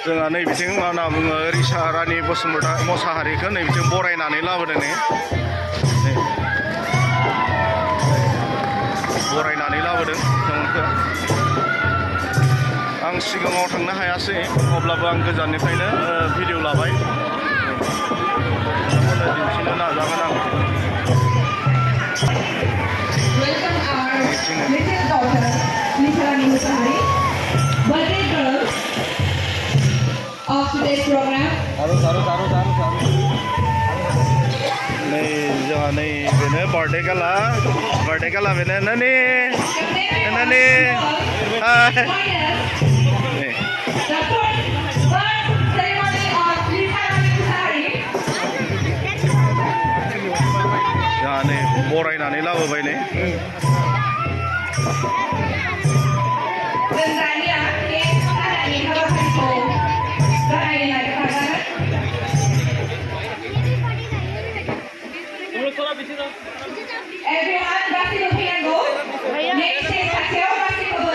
जोंहा नैबिथिं मा होनना बुङो रिशा रानि मोसाहारिखौ नैबिथिं बरायनानै लाबोदों नै बरायनानै लाबोदों बिथांमोनखौ आं सिगाङाव थांनो हायासै अब्लाबो आं गोजाननिफ्रायनो भिडिअ लाबाय बिथांमोननो दिन्थिनो नाजागोन आं Welcome our little daughter, Lisha Mochahary, birthday girl of today's program. नै जोंहा नै बेनो बार्थडे गाला बेनो नानि जोंहा नै बरायनानै लाबोबाय नै Everyone, pasti looking and go. Next stage, Sakseo, pasti go.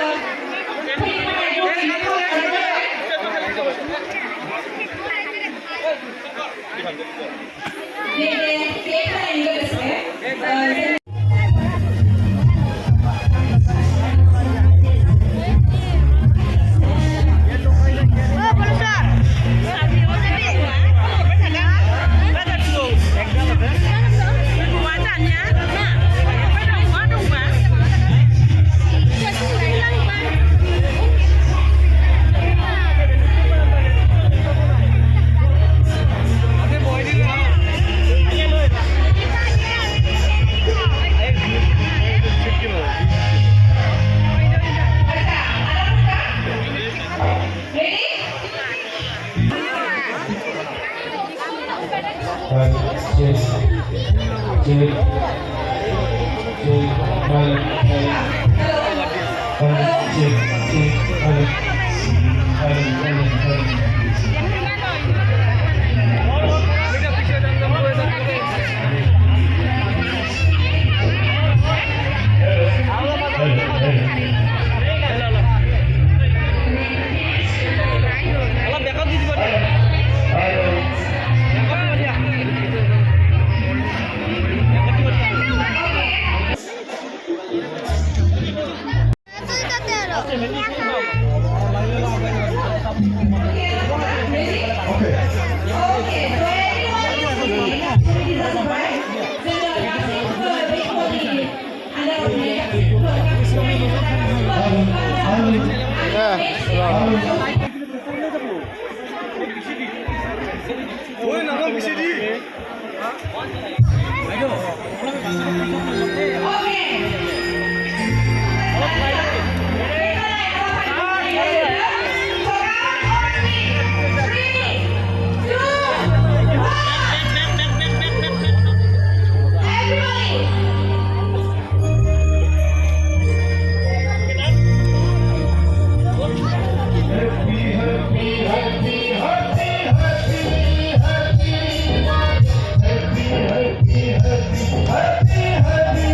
Happy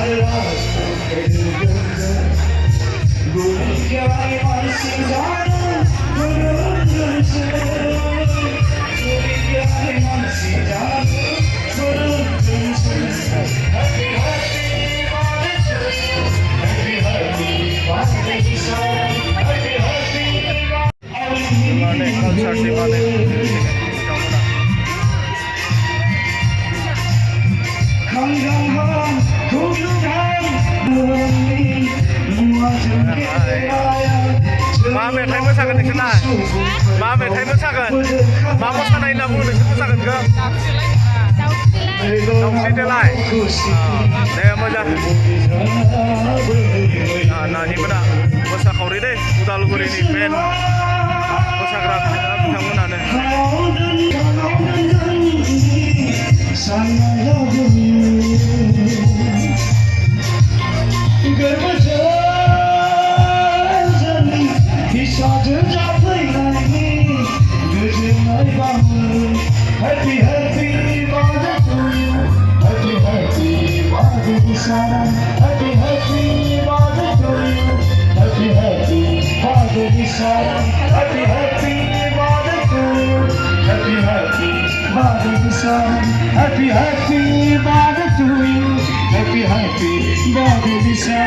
Mana konser di mana? मा मेथाइ मोसागोन नोंसोरना? मा मेथाइ मोसागोन? मा मोसानाय होनना बुङो नोंसोर मोसागोनखौ? दावस्रि देलाय दे मोजां नानिमोना मोसाखावरि दै उदालगुरिनि मेन मोसाग्रा बिथांमोनानो Happy, happy birthday to you. Happy, happy birthday, Lisha. Happy, happy birthday to you. Happy, happy birthday, Lisha. Happy, happy birthday to you. Happy, happy birthday, Lisha. Happy, happy birthday to you. Happy, happy birthday, Lisha.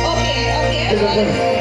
Okay, okay.